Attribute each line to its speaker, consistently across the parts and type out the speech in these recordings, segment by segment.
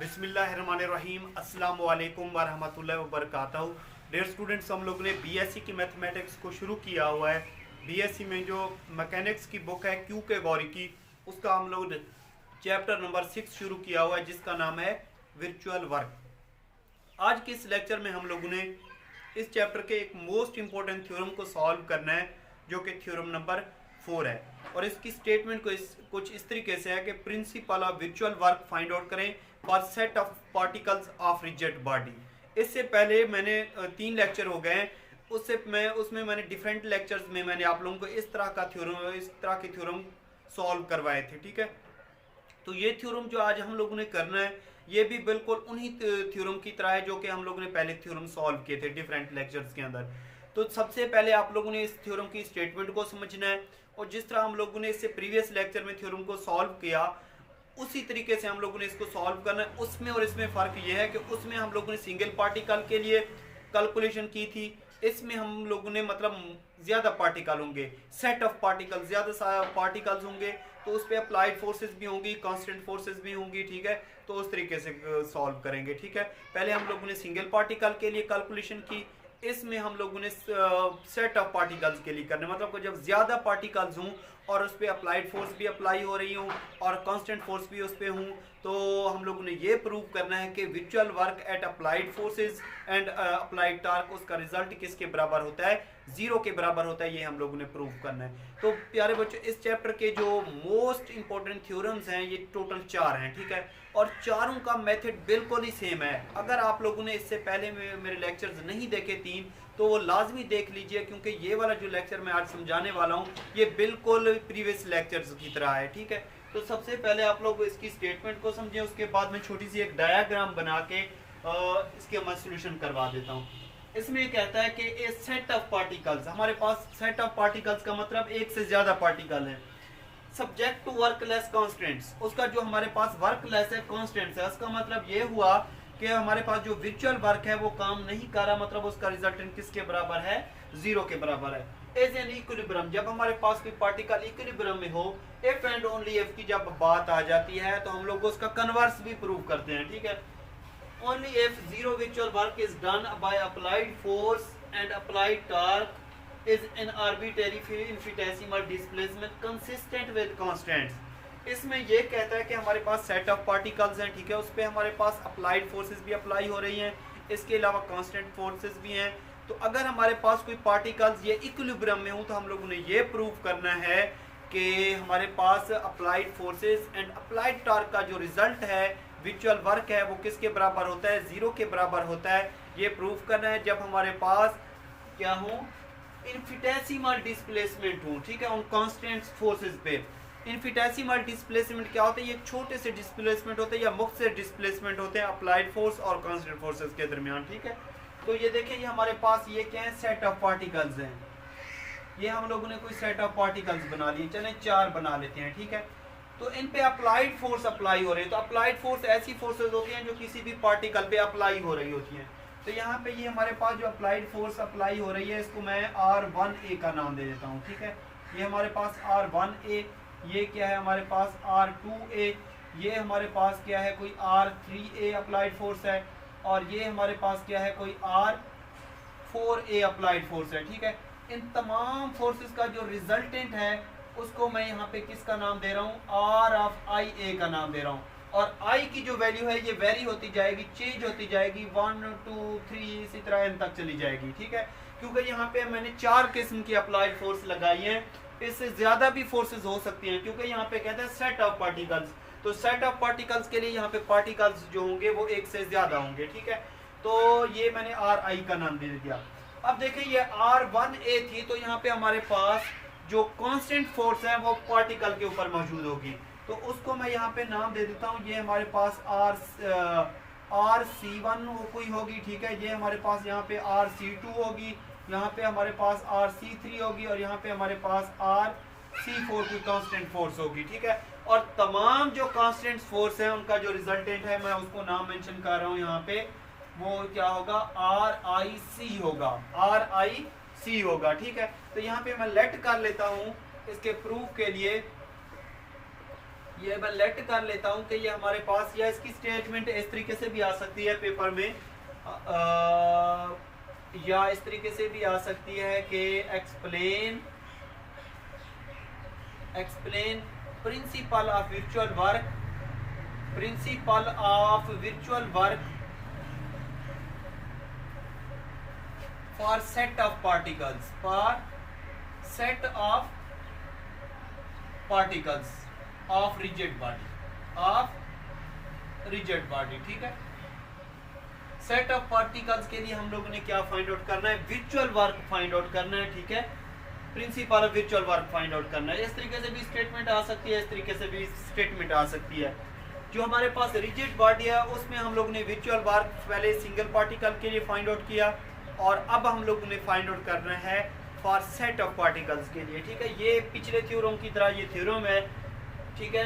Speaker 1: बिस्मिल्लाहिर्रहमानिर्रहीम अस्सलाम वालेकुम वरहमतुल्लाहि वबरकातुहू। डियर स्टूडेंट्स, हम लोगों ने बीएससी की मैथमेटिक्स को शुरू किया हुआ है। बीएससी में जो मैकेनिक्स की बुक है क्यू कैटेगरी की, उसका हम लोग चैप्टर नंबर 6 शुरू किया हुआ है, जिसका नाम है वर्चुअल वर्क। आज के इस लेक्चर में हम लोगों ने इस चैप्टर के एक मोस्ट इंपॉर्टेंट थ्योरम को सॉल्व करना है, जो कि थ्योरम नंबर 4 है। और इसकी स्टेटमेंट कुछ इस तरीके से है कि principle of virtual work find out करें for set of particles of rigid body. इससे पहले मैंने 3 लेक्चर हो गए हैं, उसमें मैंने डिफरेंट लेक्चर्स में मैंने आप लोगों को इस तरह के थ्योरम सॉल्व करवाए थे। ठीक है, तो ये थ्योरम जो आज हम लोगों ने करना है, ये भी बिल्कुल उन्हीं थ्योरम की तरह है जो कि हम लोगों ने पहले थ्योरम सॉल्व किए थे डिफरेंट लेक्चर्स के अंदर। तो सबसे पहले आप लोगों ने इस थ्योरम की स्टेटमेंट को समझना है, और जिस तरह हम लोगों ने इससे प्रीवियस लेक्चर में थ्योरम को सॉल्व किया, उसी तरीके से हम लोगों ने इसको सॉल्व करना है। उसमें और इसमें फ़र्क ये है कि उसमें हम लोगों ने सिंगल पार्टिकल के लिए कैलकुलेशन की थी, इसमें हम लोगों ने मतलब ज़्यादा पार्टिकल होंगे, सेट ऑफ पार्टिकल, ज़्यादा पार्टिकल्स होंगे, तो उस पर अप्लाइड फोर्सेस भी होंगी, कांस्टेंट फोर्सेस भी होंगी। ठीक है, तो उस तरीके से सॉल्व करेंगे। ठीक है, पहले हम लोगों ने सिंगल पार्टिकल के लिए कैलकुलेशन की, इसमें हम लोगों ने सेट ऑफ पार्टिकल्स के लिए करने, मतलब जब ज़्यादा पार्टिकल्स हों और उस पर अप्लाइड फोर्स भी अप्लाई हो रही हूँ और कांस्टेंट फोर्स भी उस पर हूँ, तो हम लोगों ने ये प्रूव करना है कि virtual work at applied forces and applied torque, उसका रिजल्ट किसके बराबर होता है? 0 के बराबर होता है। ये हम लोगों ने प्रूव करना है। तो प्यारे बच्चों, इस चैप्टर के जो मोस्ट इंपॉर्टेंट थ्योरम्स हैं, ये टोटल 4 हैं। ठीक है, और चारों का मेथड बिल्कुल ही सेम है। अगर आप लोगों ने इससे पहले मेरे लेक्चर्स नहीं देखे 3, तो वो लाजमी देख लीजिए, क्योंकि ये वाला जो लेक्चर मैं आज समझाने वाला हूँ, ये बिल्कुल प्रीवियस लेक्चर्स की तरह है। ठीक है, तो सबसे पहले आप लोग इसकी स्टेटमेंट को समझें, उसके बाद मैं छोटी सी एक डायग्राम बना के इसके मैं सोल्यूशन करवा देता हूँ। इसमें कहता है कि ए सेट ऑफ पार्टिकल्स, हमारे पास सेट ऑफ पार्टिकल्स का मतलब एक से ज्यादा पार्टिकल है, सब्जेक्ट टू वर्कलेस कांस्टेंट्स, उसका जो हमारे पास वर्कलेस है कांस्टेंट्स है, उसका मतलब ये हुआ कि हमारे पास जो वर्चुअल वर्क है वो काम नहीं कर रहा, मतलब उसका रिजल्टेंट किसके बराबर है? 0 के बराबर है। एज एन इक्विलिब्रियम, जब हमारे पास कोई पार्टिकल इक्विलिब्रियम में हो, इफ एंड ओनली इफ की जब बात आ जाती है, तो हम लोग उसका कन्वर्स भी प्रूव करते हैं। ठीक है, only if zero virtual work is done by applied force and applied torque is an arbitrary infinitesimal displacement consistent with constants। इसमें ये कहता है कि हमारे पास सेट ऑफ पार्टिकल्स हैं। ठीक है, उस पर हमारे पास अप्लाइड फोर्सेस भी अप्लाई हो रही हैं, इसके अलावा कांस्टेंट फोर्सेस भी हैं। तो अगर हमारे पास कोई पार्टिकल्स ये इक्विलिब्रियम में हो, तो हम लोगों ने ये प्रूव करना है कि हमारे पास applied forces and applied torque का जो रिजल्ट है, वर्चुअल वर्क है, वो किसके बराबर होता है? 0 के बराबर होता है। ये प्रूफ करना है जब हमारे पास क्या हो? इनफिनिटेसिमल डिस्प्लेसमेंट हो। ठीक है, उन कांस्टेंट फोर्सेस पे। इनफिनिटेसिमल डिस्प्लेसमेंट क्या होता है? ये छोटे से डिस्प्लेसमेंट होते हैं या मुक्त से डिस्प्लेसमेंट होते हैं अप्लाइड फोर्स और कांस्टेंट फोर्सेस के दरमियान। ठीक है, तो ये देखिए, ये हमारे पास ये क्या है? सेट ऑफ पार्टिकल्स हैं। ये हम लोगों ने कोई सेट ऑफ पार्टिकल्स बना लिए, चलें 4 बना लेते हैं। ठीक है, तो इन पे अप्लाइड फोर्स अप्लाई हो रही है। तो अप्लाइड फोर्स ऐसी फोर्सेस होती हैं जो किसी भी पार्टिकल पे अप्लाई हो रही होती हैं। तो यहाँ पे ये हमारे पास जो अप्लाइड फोर्स अप्लाई हो रही है, इसको मैं R1A का नाम दे देता हूँ। ठीक है, ये हमारे पास R1A, ये क्या है हमारे पास R2A, ये हमारे पास क्या है? कोई R3A अप्लाइड फोर्स है, और ये हमारे पास क्या है? कोई R4A अप्लाइड फोर्स है। ठीक है, इन तमाम फोर्सेस का जो रिजल्टेंट है, उसको मैं यहाँ पे किसका नाम दे रहा हूँ? R ऑफ IA का नाम दे रहा हूँ। और I की जो वैल्यू है ये वेरी होती जाएगी, चेंज होती जाएगी, 1 2 3 इसी तरह n तक चली जाएगी। ठीक है, क्योंकि यहाँ पे मैंने 4 किस्म की अप्लाइड फोर्स लगाई हैं, इससे ज्यादा भी फोर्सेस हो सकती हैं, क्योंकि यहाँ पे कहते हैं सेट ऑफ पार्टिकल्स। तो सेट ऑफ पार्टिकल्स के लिए यहाँ पे पार्टिकल्स जो होंगे वो एक से ज्यादा होंगे। ठीक है, तो ये मैंने RI का नाम दे दिया। अब देखिए, ये R1A थी, तो यहाँ पे हमारे पास जो कांस्टेंट फोर्स है वो पार्टिकल के ऊपर मौजूद होगी, तो उसको मैं यहाँ पे नाम दे देता हूँ। ये हमारे पास RC1 कोई होगी। ठीक है, ये हमारे पास यहाँ पे RC2 होगी, यहाँ पे हमारे पास RC3 होगी, और यहाँ पे हमारे पास RC4 की कांस्टेंट फोर्स होगी। ठीक है, और तमाम जो कांस्टेंट फोर्स है उनका जो रिजल्टेंट है, मैं उसको नाम मेंशन कर रहा हूँ यहाँ पे, वो क्या होगा? RIC होगा, RIC होगा। ठीक है, तो यहाँ पे मैं लेट कर लेता हूँ इसके प्रूफ के लिए। ये मैं लेट कर लेता हूं कि ये हमारे पास, या इसकी स्टेटमेंट इस तरीके से भी आ सकती है पेपर में, या इस तरीके से भी आ सकती है कि explain principal of virtual work, for set of particles of rigid body, ठीक है। सेट ऑफ पार्टिकल्स के लिए हम लोगों ने क्या फाइंड आउट करना है, वर्चुअल वर्क फाइंड आउट करना है, ठीक है। Principal of virtual work find out करना है। इस तरीके से भी स्टेटमेंट आ सकती है, इस तरीके से भी स्टेटमेंट आ सकती है। जो हमारे पास रिजिड बॉडी है उसमें हम लोग ने वर्चुअल वर्क पहले सिंगल पार्टिकल के लिए फाइंड आउट किया, और अब हम लोग ने फाइंड आउट करना है फॉर सेट ऑफ पार्टिकल्स के लिए, ठीक है। ये पिछले थ्योरम की तरह ये थ्योरम है, ठीक है।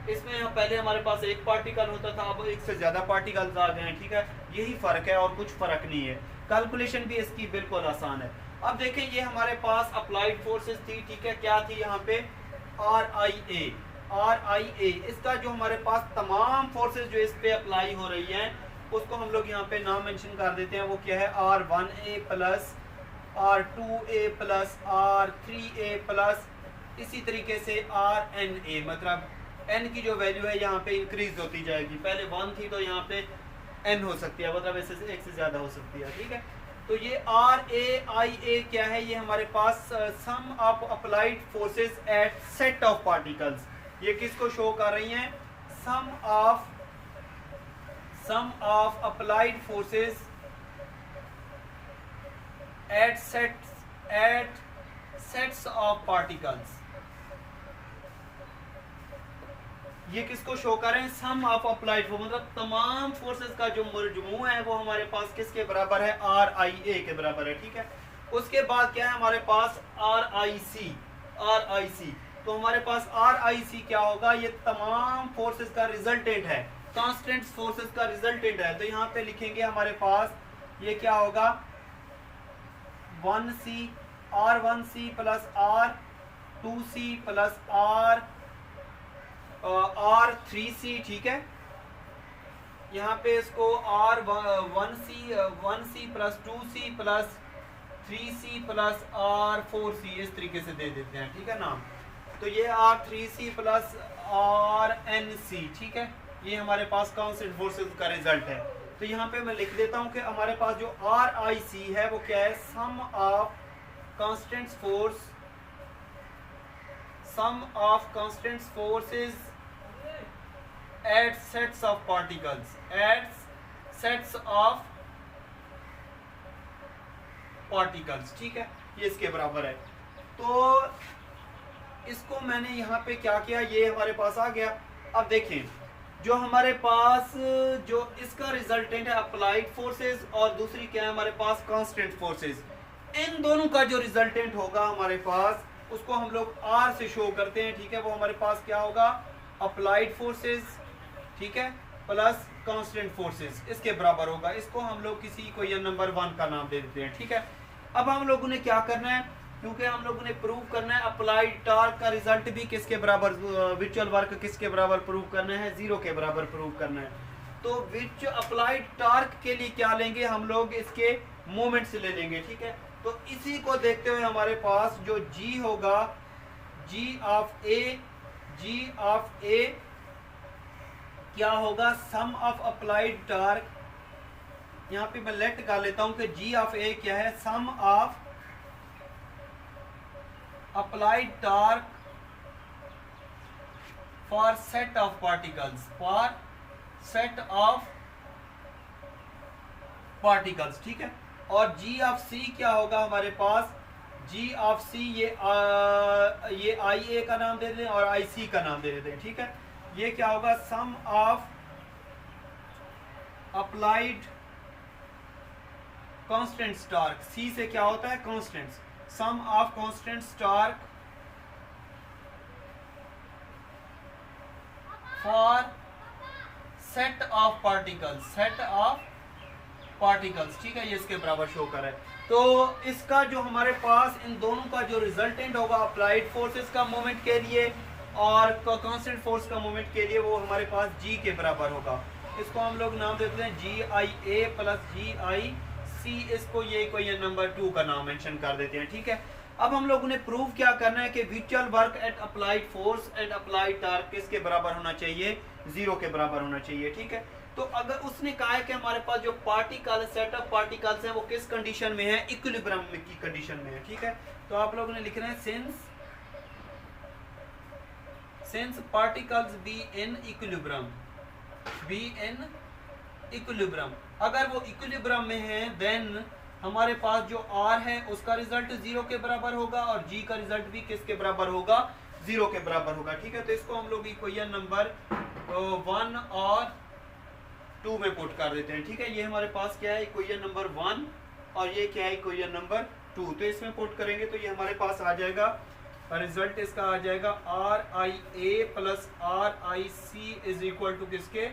Speaker 1: इसमें पहले हमारे पास एक पार्टिकल होता था, अब एक से ज्यादा पार्टिकल्स आ गए हैं, ठीक है। यही फर्क है और कुछ फर्क नहीं है। कैलकुलेशन भी इसकी बिल्कुल आसान है। अब देखें, ये हमारे पास अप्लाइड फोर्सेस थी, ठीक है। क्या थी यहाँ पे, RIA। इसका जो हमारे पास तमाम फोर्सेस जो इस पे अप्लाई हो रही हैं उसको हम लोग यहाँ पे नाम मेंशन कर देते हैं। वो क्या है, R1A plus R2A plus R3A plus इसी तरीके से RNA, मतलब n की जो वैल्यू है यहाँ पे इंक्रीज होती जाएगी। पहले 1 थी तो यहाँ पे n हो सकती है, मतलब इससे एक से ज्यादा हो सकती है, ठीक है। तो ये RAIA क्या है, ये हमारे पास sum of applied forces at set of particles, ये किसको शो कर रही हैं, sum of applied forces at sets of particles. ये किसको शो कर रहे हैं, सम ऑफ अप्लाइड फोर्स, मतलब तमाम फोर्सेस का जो मजमू है वो हमारे पास किसके बराबर है, RIA के बराबर है, ठीक है। उसके बाद क्या है हमारे पास, RIC। तो हमारे पास RIC क्या होगा, ये तमाम फोर्सेस का रिजल्टेंट है, कांस्टेंट फोर्सेस का रिजल्टेंट है। तो यहाँ पे लिखेंगे हमारे पास ये क्या होगा, 1C R1C plus R2C plus R3C, ठीक है। यहाँ पे इसको R1C plus 2C plus 3C plus R4C इस तरीके से दे देते हैं, ठीक है नाम। तो ये R3C प्लस RNC, ठीक है। ये हमारे पास कांस्टेंट फोर्सेस का रिजल्ट है। तो यहाँ पे मैं लिख देता हूँ कि हमारे पास जो RIC है वो क्या है, sum of constant forces at sets of particles, ठीक है। ये इसके बराबर है। तो इसको मैंने यहाँ पे क्या किया, ये हमारे पास आ गया। अब देखें, जो हमारे पास जो इसका रिजल्टेंट है अप्लाइड फोर्सेस, और दूसरी क्या है हमारे पास, कांस्टेंट फोर्सेस। इन दोनों का जो रिजल्टेंट होगा हमारे पास उसको हम लोग R से शो करते हैं, ठीक है। वो हमारे पास क्या होगा, अप्लाइड फोर्सेस, ठीक है, प्लस कांस्टेंट फोर्सेस, इसके बराबर होगा। इसको हम लोग किसी को या नंबर 1 का नाम दे देते हैं, ठीक है। अब हम लोगों ने क्या करना है, क्योंकि हम लोगों ने प्रूव करना है अप्लाइड टॉर्क का रिजल्ट भी किसके बराबर, वर्चुअल वर्क किसके बराबर प्रूव करना है, 0 के बराबर प्रूव करना है। तो विच अप्लाइड टॉर्क के लिए क्या लेंगे हम लोग, इसके मोमेंट्स ले लेंगे, ठीक है। तो इसी को देखते हुए हमारे पास जो G होगा, G ऑफ A क्या होगा, सम ऑफ अप्लाइड टॉर्क। यहाँ पे मैं लेट कर लेता हूं कि G ऑफ A क्या है, sum of applied torque for set of particles, ठीक है। और G ऑफ C क्या होगा हमारे पास, G ऑफ C ये IA का नाम दे दें और IC का नाम दे दें, ठीक है। ये क्या होगा, sum of applied constant torque. C से क्या होता है, constants, sum of constant torque for set of particles, ठीक है। ये इसके बराबर शो कर है। तो इसका जो हमारे पास इन दोनों का जो रिजल्टेंट होगा अप्लाइड फोर्सेस का मोमेंट के लिए और कांस्टेंट फोर्स का मोमेंट के लिए वो हमारे पास जी के बराबर होगा। इसको हम लोग नाम देते हैं जी I A plus G I सी, इसको ये इक्वेशन नंबर 2 का नाम मेंशन कर देते हैं, ठीक है। अब हम लोगों ने प्रूव क्या करना है कि विचुअल work at applied force and applied torque किसके बराबर होना चाहिए, 0 के बराबर होना चाहिए, ठीक है। तो अगर उसने कहा है कि हमारे पास जो पार्टिकल सेट ऑफ पार्टिकल्स हैं वो किस कंडीशन में है, इक्विलिब्रियम की कंडीशन में है, ठीक है। तो आप लोगों ने लिखना है since particles be in equilibrium, अगर वो इक्विलिब्रियम में है देन हमारे पास जो R है उसका रिजल्ट 0 के बराबर होगा और G का रिजल्ट भी किसके बराबर होगा, 0 के बराबर होगा, ठीक है। तो इसको हम लोग इक्वेशन नंबर 1 और 2 में पुट कर देते हैं, ठीक है। ये हमारे पास क्या है, इक्वेशन नंबर 1 और ये क्या है, इक्वेशन नंबर 2। तो इसमें पुट करेंगे तो ये हमारे पास आ जाएगा, रिजल्ट इसका आ जाएगा RIA plus RIC is equal to किसके,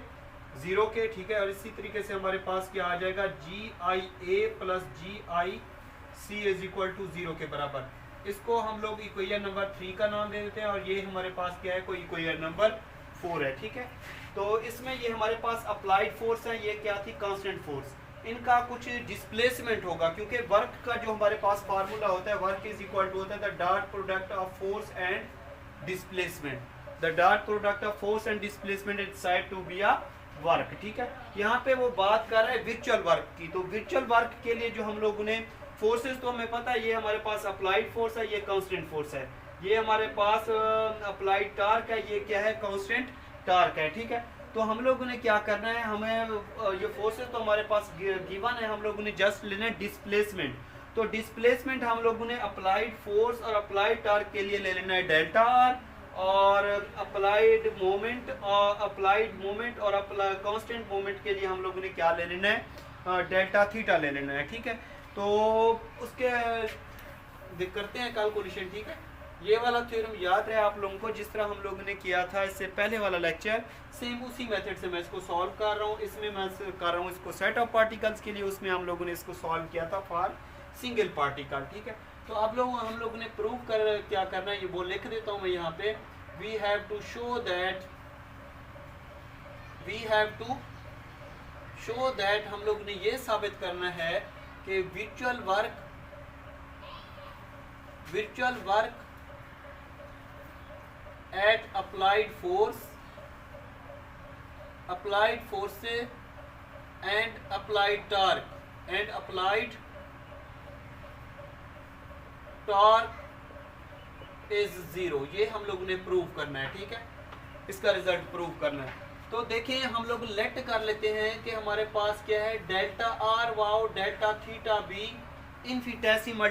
Speaker 1: 0 के, ठीक है। और इसी तरीके से हमारे पास क्या आ जाएगा, GIA plus GIC is equal to 0 के बराबर। इसको हम लोग इक्वेशन नंबर 3 का नाम दे देते हैं और ये हमारे पास क्या है, कोई इक्वेशन नंबर 4 है, ठीक है। तो इसमें ये हमारे पास अप्लाइड फोर्स है, ये क्या थी, कांस्टेंट फोर्स। इनका कुछ डिस्प्लेसमेंट होगा क्योंकि वर्क का जो हमारे पास फार्मूला होता है, वर्क इज इक्वल टू होता है the dot product of force and displacement, the dot product of force and displacement is said to be a work, ठीक है। यहाँ पे वो बात कर रहा है वर्चुअल वर्क की। तो वर्चुअल वर्क के लिए जो हम लोगों ने फोर्सेस, तो हमें पता है ये हमारे पास अप्लाइड फोर्स है, ये कांस्टेंट फोर्स है, ये हमारे पास अप्लाइड टार्क है, ये क्या है, कांस्टेंट टार्क है, ठीक है। तो हम लोगों ने क्या करना है, हमें ये फोर्सेस तो हमारे पास गिवन है, हम लोगों ने जस्ट लेना है डिस्प्लेसमेंट। तो डिस्प्लेसमेंट हम लोगों ने अप्लाइड फोर्स और अप्लाइड टार्क के लिए ले लेना है डेल्टा आर, और अप्लाइड मोमेंट और कांस्टेंट मोमेंट के लिए हम लोगों ने क्या ले लेना है, डेल्टा थीटा ले लेना है, ठीक है। तो उसके करते हैं कैलकुलेशन, ठीक है। ये वाला थ्योरम याद रहे आप लोगों को, जिस तरह हम लोगों ने किया था इससे पहले वाला लेक्चर, सेम उसी मेथड से मैं इसको सॉल्व कर रहा हूँ। इसमें मैं कर रहा हूँ इसको सेट ऑफ पार्टिकल्स के लिए, उसमें हम लोगों ने इसको सॉल्व किया था फॉर सिंगल पार्टिकल, ठीक है। तो आप लोग हम लोगों ने प्रूव कर क्या करना है, ये वो लिख देता हूँ मैं यहाँ पे, we have to show that हम लोग ने ये साबित करना है कि virtual work at applied forces and applied torque is 0, ये हम लोगों ने प्रूव करना है, ठीक है। इसका रिजल्ट प्रूव करना है। तो देखें हम लोग लेट कर लेते हैं कि हमारे पास क्या है, डेल्टा आर वाओ delta theta be infinitesimal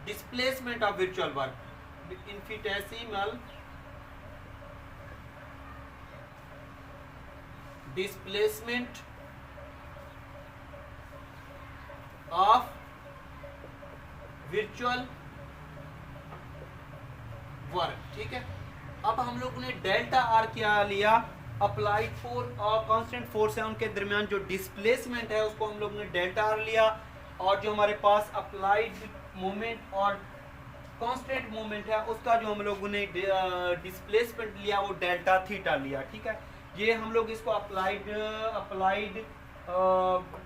Speaker 1: displacement of virtual work, infinitesimal displacement of virtual work, ठीक है। अब हम लोग ने डेल्टा आर क्या लिया, अप्लाइड फोर्स और कांस्टेंट फोर्स है उनके दरमियान जो डिस्प्लेसमेंट है उसको हम लोग ने डेल्टा आर लिया, और जो हमारे पास अप्लाइड मोमेंट और कांस्टेंट मोमेंट है उसका जो हम लोगों ने डिस्प्लेसमेंट लिया वो डेल्टा थीटा लिया, ठीक है। ये हम लोग इसको अप्लाइड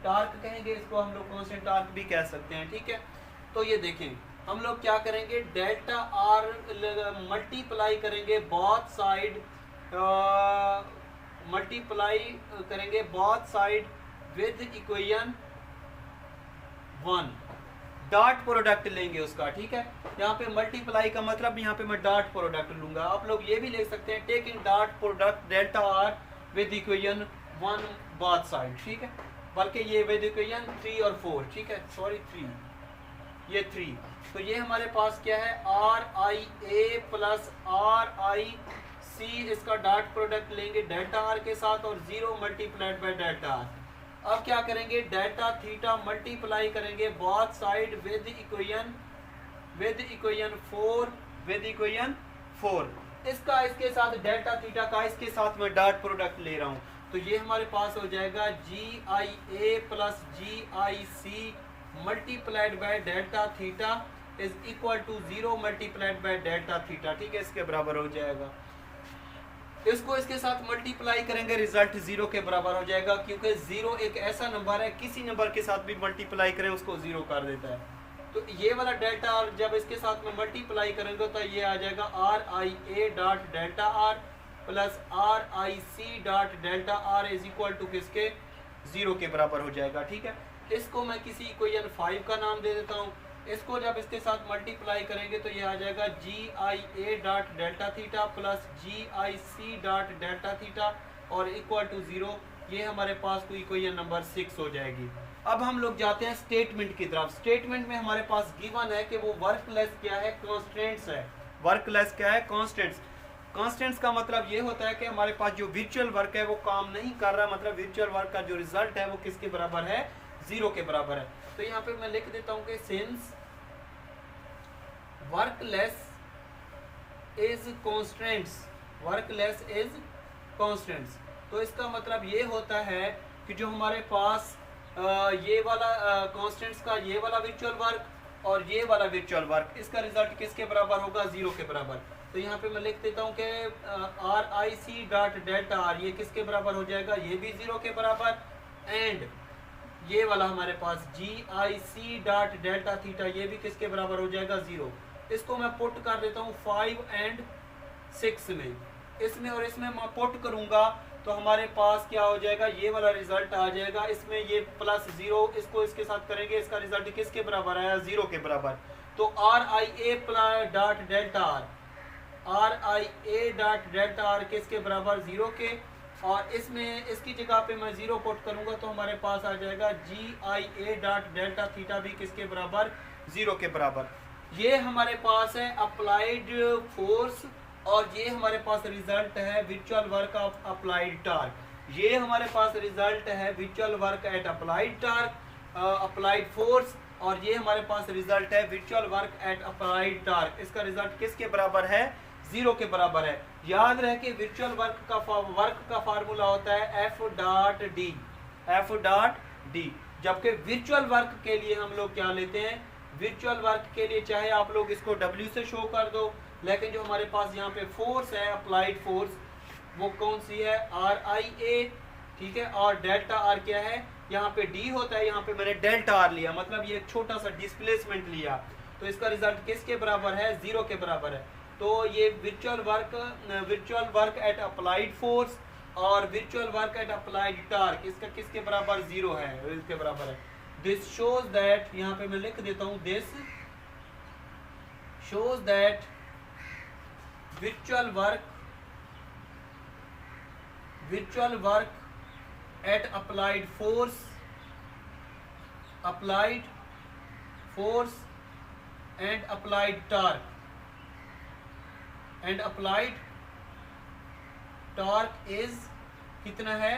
Speaker 1: टार्क कहेंगे, इसको हम लोग कांस्टेंट टार्क भी कह सकते हैं, ठीक है। तो ये देखें हम लोग क्या करेंगे, डेल्टा आर मल्टीप्लाई करेंगे both side, with equation 1, dot product लेंगे उसका, ठीक है। यहाँ पे मल्टीप्लाई का मतलब यहाँ पे मैं डॉट प्रोडक्ट लूंगा। आप लोग ये भी लिख सकते हैं taking dot product delta R with equation 1 both side, ठीक है। बल्कि ये विद इक्वेशन 3 और 4, ठीक है, सॉरी 3, ये 3। तो ये हमारे पास क्या है, R I A plus R I C, इसका डॉट प्रोडक्ट लेंगे डेल्टा आर के साथ और 0 मल्टीप्लाइड बाय डेल्टा आर। अब क्या करेंगे, डेल्टा थीटा मल्टीप्लाई करेंगे बोथ साइड विद इक्वेशन 4, इसका इसके साथ डेल्टा थीटा का इसके साथ मैं डॉट प्रोडक्ट ले रहा हूँ। तो ये हमारे पास हो जाएगा G I A plus G I C multiplied by delta theta, is equal to 0 multiplied by delta theta, ठीक है, इसके बराबर हो जाएगा। इसको इसके साथ मल्टीप्लाई करेंगे, रिजल्ट 0 के बराबर हो जाएगा, क्योंकि 0 एक ऐसा नंबर है किसी नंबर के साथ भी मल्टीप्लाई करें उसको 0 कर देता है। तो ये वाला डेल्टा आर जब इसके साथ में मल्टीप्लाई करेंगे तो ये आ जाएगा R I A dot delta R plus R I C dot delta R is equal to किसके 0 के बराबर हो जाएगा, ठीक है। इसको मैं किसी इक्वेशन 5 का नाम दे देता हूँ। इसको जब इसके साथ मल्टीप्लाई करेंगे तो ये आ जाएगा G I A dot delta theta plus G I C dot delta theta और इक्वल टू 0। ये हमारे पास कोई इक्वेशन नंबर 6 हो जाएगी। अब हम लोग जाते हैं स्टेटमेंट की तरफ। स्टेटमेंट में हमारे पास गिवन है कि वो वर्कलेस क्या है, कांस्टेंट्स है। वर्कलेस क्या है, कांस्टेंट्स। कांस्टेंट्स का मतलब ये होता है कि हमारे पास जो वर्चुअल वर्क है वो काम नहीं कर रहा, मतलब वर्चुअल वर्क का जो रिजल्ट है वो किसके बराबर है, 0 के बराबर है। तो यहाँ पे मैं लिख देता हूँ कि since workless is constants, workless is constants, तो इसका मतलब ये होता है कि जो हमारे पास ये वाला कांस्टेंट्स का ये वाला वर्चुअल वर्क और ये वाला वर्चुअल वर्क, इसका रिजल्ट किसके बराबर होगा, 0 के बराबर। तो यहाँ पे मैं लिख देता हूँ कि R I C dot delta R ये किसके बराबर हो जाएगा, ये भी 0 के बराबर, एंड ये वाला हमारे पास जी I C dot delta theta ये भी किसके बराबर हो जाएगा, 0। इसको मैं पुट कर देता हूँ 5 and 6 में, इसमें और इसमें मैं पुट करूंगा तो हमारे पास क्या हो जाएगा, ये वाला रिजल्ट आ जाएगा। इसमें ये प्लस 0 इसको इसके साथ करेंगे, इसका रिजल्ट किसके बराबर आया, 0 के बराबर। तो are I A dot delta are, are I A dot delta are किसके बराबर, 0 के, और इसमें इसकी जगह पे मैं 0 पुट करूंगा तो हमारे पास आ जाएगा G I A dot delta theta भी किसके बराबर, 0 के बराबर। ये हमारे पास है अप्लाइड फोर्स और ये हमारे पास रिजल्ट है virtual work of applied torque. ये हमारे पास रिजल्ट है virtual work at applied torque applied force, और ये हमारे पास रिजल्ट है virtual work at applied torque. इसका रिजल्ट किसके बराबर है, 0 के बराबर है। याद रहे कि वर्चुअल वर्क का फार्मूला होता है F dot D, F dot D, जबकि वर्चुअल वर्क के लिए हम लोग क्या लेते हैं, वर्चुअल वर्क के लिए चाहे आप लोग इसको W से शो कर दो, लेकिन जो हमारे पास यहाँ पे फोर्स है अप्लाइड फोर्स वो कौन सी है, आर आई ए, ठीक है, और डेल्टा आर क्या है, यहाँ पे डी होता है, यहाँ पे मैंने डेल्टा आर लिया, मतलब ये एक छोटा सा डिस्प्लेसमेंट लिया, तो इसका रिजल्ट किसके बराबर है, 0 के बराबर है। तो ये virtual work at applied force और virtual work at applied torque इसका किसके बराबर, 0 है, इसके बराबर है। दिस शोज दैट, यहाँ पे मैं लिख देता हूँ, this shows that virtual work at applied force and applied torque is कितना है,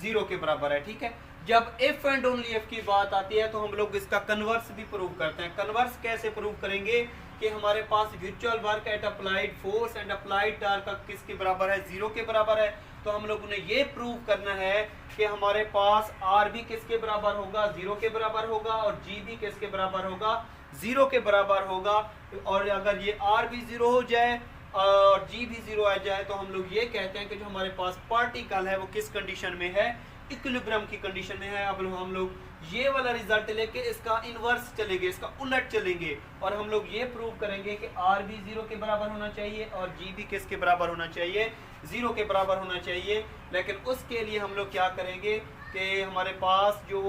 Speaker 1: 0 के बराबर है, ठीक है। जब इफ एंड ओनली इफ की बात आती है तो हम लोग इसका कन्वर्स भी प्रूव करते हैं। कन्वर्स कैसे प्रूव करेंगे कि हमारे पास virtual work at applied force and applied torque किसके बराबर है, 0 के बराबर है। तो हम लोगों ने ये प्रूव करना है कि हमारे पास आर भी किसके बराबर होगा, 0 के बराबर होगा, और जी भी किसके बराबर होगा, 0 के बराबर होगा। और अगर ये आर भी 0 हो जाए और जी भी 0 आ जाए तो हम लोग ये कहते हैं कि जो हमारे पास पार्टिकल है वो किस कंडीशन में है, इक्विलिब्रियम की कंडीशन में है। अब हम लोग ये वाला रिजल्ट लेके इसका इनवर्स चलेंगे, इसका उलट चलेंगे, और हम लोग ये प्रूव करेंगे कि आर भी 0 के बराबर होना चाहिए और जी भी किसके बराबर होना चाहिए, 0 के बराबर होना चाहिए। लेकिन उसके लिए हम लोग क्या करेंगे कि हमारे पास जो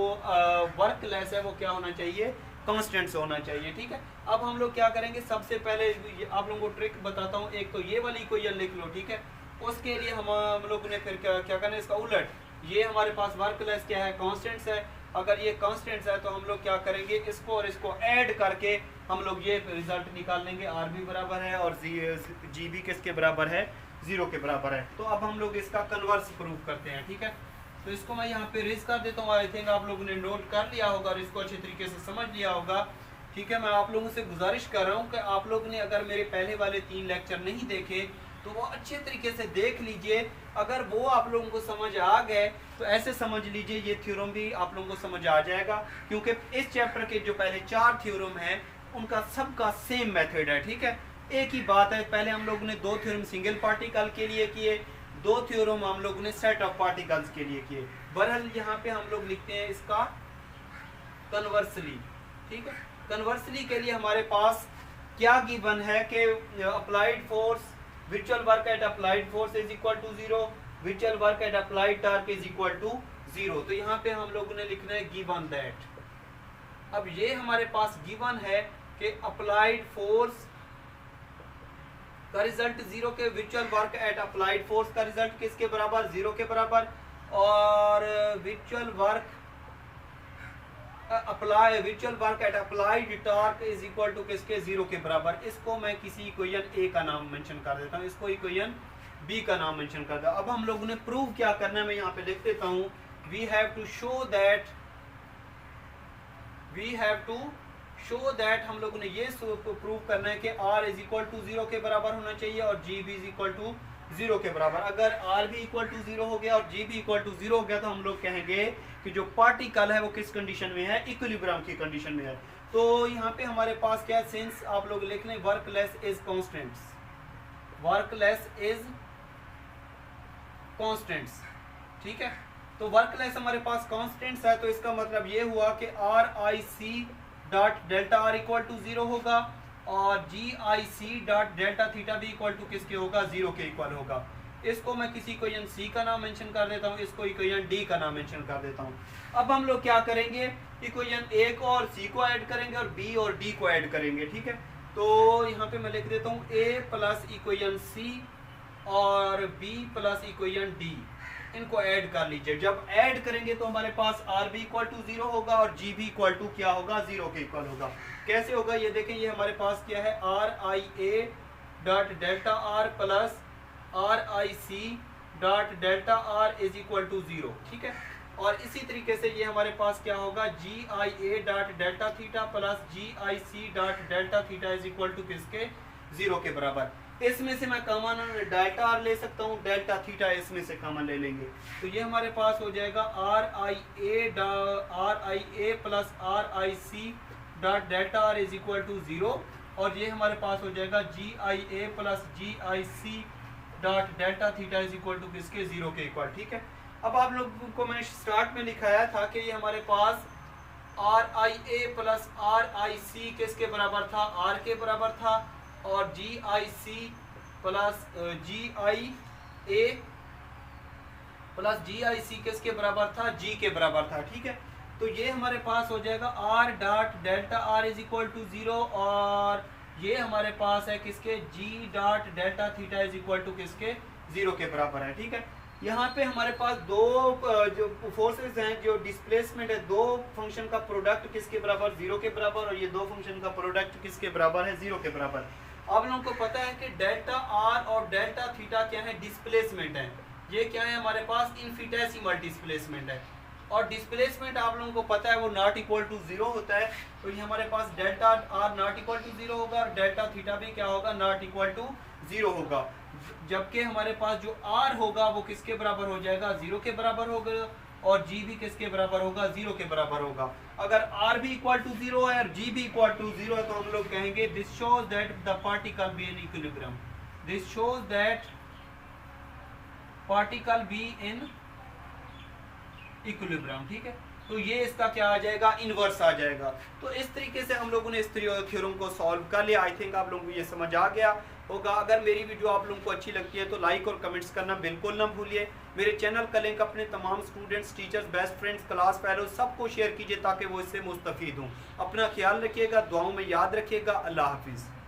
Speaker 1: वर्कलेस है वो क्या होना चाहिए, कांस्टेंट्स होना चाहिए, ठीक है। अब हम लोग क्या करेंगे, सबसे पहले आप लोगों को ट्रिक बताता हूँ। एक तो ये वाली इक्वेशन लिख लो, ठीक है। उसके लिए हम लोग ने फिर क्या करना है, इसका उलट। ये हमारे पास वर्कलेस क्या है, कांस्टेंट्स है। अगर ये कांस्टेंट्स है तो हम लोग क्या करेंगे, इसको और इसको ऐड करके हम लोग ये रिजल्ट निकाल लेंगे, आर भी बराबर है और जी भी किसके बराबर है, 0 के बराबर है। तो अब हम लोग इसका कन्वर्स प्रूव करते हैं, ठीक है। तो इसको मैं यहाँ पे रेज कर देता हूँ। आई थिंक आप लोगों ने नोट कर लिया होगा और इसको अच्छे तरीके से समझ लिया होगा, ठीक है। मैं आप लोगों से गुजारिश कर रहा हूँ कि आप लोग ने अगर मेरे पहले वाले 3 लेक्चर नहीं देखे तो वो अच्छे तरीके से देख लीजिए। अगर वो आप लोगों को समझ आ गए तो ऐसे समझ लीजिए ये थ्योरम भी आप लोगों को समझ आ जाएगा, क्योंकि इस चैप्टर के जो पहले 4 थ्योरम हैं उनका सबका सेम मेथड है, ठीक है, एक ही बात है। पहले हम लोगों ने दो थ्योरम सिंगल पार्टिकल के लिए किए, दो थ्योरम हम लोगों ने सेट ऑफ पार्टिकल्स के लिए किए। बहरहाल यहाँ पे हम लोग लिखते हैं इसका कन्वर्सली, ठीक है। कन्वर्सली के लिए हमारे पास क्या गिवन है कि अप्लाइड फोर्स विचुअल work at applied force is equal to 0, विचुअल work at applied torque is equal to 0। तो यहाँ पे हम लोगों ने लिखना है गिवन दैट। अब ये हमारे पास गिवन है कि अप्लाइड फोर्स का रिजल्ट 0 के, विचुअल वर्क एट अप्लाइड फोर्स का रिजल्ट किसके बराबर, 0 के बराबर, और विचुअल work at applied torque is equal to किसके, 0 के बराबर। इसको मैं किसी इक्वेशन ए का नाम मेंशन कर देता हूँ, इसको इक्वेशन बी का नाम मेंशन कर दिया। अब हम लोगों ने प्रूव क्या करना है, मैं यहाँ पे लिख देता हूँ, we have to show that हम लोगों ने ये प्रूव करना है कि r इज इक्वल टू 0 के बराबर होना चाहिए और g भी इज इक्वल टू 0 के बराबर। अगर r भी इक्वल टू 0 हो गया और g भी इक्वल टू 0 हो गया तो हम लोग कहेंगे कि जो पार्टिकल है वो किस कंडीशन में है, इक्विलिब्रियम की कंडीशन में है। तो यहाँ पे हमारे पास क्या है, सिंस आप लोग लिख लें वर्कलेस इज कॉन्स्टेंट्स, ठीक है। तो वर्कलेस हमारे पास कॉन्स्टेंट्स है, तो इसका मतलब ये हुआ कि RIC dot delta R equal to 0 होगा और GIC डॉट डेल्टा थीटा भी इक्वल टू किसके होगा, 0 के इक्वल होगा। इसको मैं किसी इक्वेशन C का नाम मेंशन कर देता हूँ, इसको इक्वेशन D का नाम मेंशन कर देता हूँ। अब हम लोग क्या करेंगे, इक्वेशन A को और C को ऐड करेंगे और B और D को ऐड करेंगे, ठीक है। तो यहाँ पे मैं लिख देता हूँ A प्लस इक्वेशन C और B प्लस इक्वेशन D, इनको ऐड कर लीजिए। जब ऐड करेंगे तो हमारे पास R भी इक्वल टू 0 होगा और G भी इक्वल टू क्या होगा, 0 के इक्वल होगा। कैसे होगा ये देखें, ये हमारे पास क्या है, RIA dot delta R plus RIC dot delta R is equal to 0, ठीक है। और इसी तरीके से ये हमारे पास क्या होगा, GIA dot delta theta plus GIC dot delta theta is equal to किसके, 0 के बराबर। इसमें से मैं कॉमन डेल्टा आर ले सकता हूँ, डेल्टा थीटा इसमें से कॉमन ले लेंगे, तो ये हमारे पास हो जाएगा RIA plus RIC dot delta R is equal to 0 और ये हमारे पास हो जाएगा GIA plus GIC dot delta theta is equal to किसके, 0 के इक्वल, ठीक है। अब आप लोगों को मैंने स्टार्ट में लिखाया था कि ये हमारे पास RIA प्लस RIC किसके बराबर था, R के बराबर था, और GIC plus GIA plus GIC किसके बराबर था, G के बराबर था, ठीक है। तो ये हमारे पास हो जाएगा R dot delta R is equal to 0 और ये हमारे पास है किसके, G dot delta theta is equal to किसके, 0 के बराबर है, ठीक है। यहाँ पे हमारे पास दो जो फोर्सेस हैं, जो डिस्प्लेसमेंट है, दो फंक्शन का प्रोडक्ट किसके बराबर, 0 के बराबर, और ये दो फंक्शन का प्रोडक्ट किसके बराबर है, 0 के बराबर। आप लोगों को पता है कि डेल्टा आर और डेल्टा थीटा क्या है, डिस्प्लेसमेंट है। ये क्या है, हमारे पास इनफिनिटेसिमल डिस्प्लेसमेंट है और डिस्प्लेसमेंट आप लोगों को पता है वो नॉट इक्वल टू 0 होता है। तो ये हमारे पास delta R not equal to 0 होगा और डेल्टा थीटा भी क्या होगा, नॉट इक्वल टू 0 होगा। जबकि हमारे पास जो आर होगा वो किसके बराबर हो जाएगा, 0 के बराबर होगा और जी भी किसके बराबर होगा, 0 के बराबर होगा। अगर आर भी इक्वल टू 0 है और जी भी इक्वल टू 0 है तो हम लोग कहेंगे this shows that the particle be in equilibrium, this shows that particle be in equilibrium, ठीक है। तो ये इसका क्या आ जाएगा, इनवर्स आ जाएगा। तो इस तरीके से हम लोगों ने इस थ्योरम को सॉल्व कर लिया। आई थिंक आप लोगों को ये समझ आ गया होगा। अगर मेरी वीडियो आप लोगों को अच्छी लगती है तो लाइक और कमेंट्स करना बिल्कुल ना भूलिए। मेरे चैनल का लिंक अपने तमाम students, teachers, best friends, class fellow सबको शेयर कीजिए ताकि वो इससे मुस्तफीद हों। अपना ख्याल रखिएगा, दुआओं में याद रखिएगा। अल्लाह हाफिज़।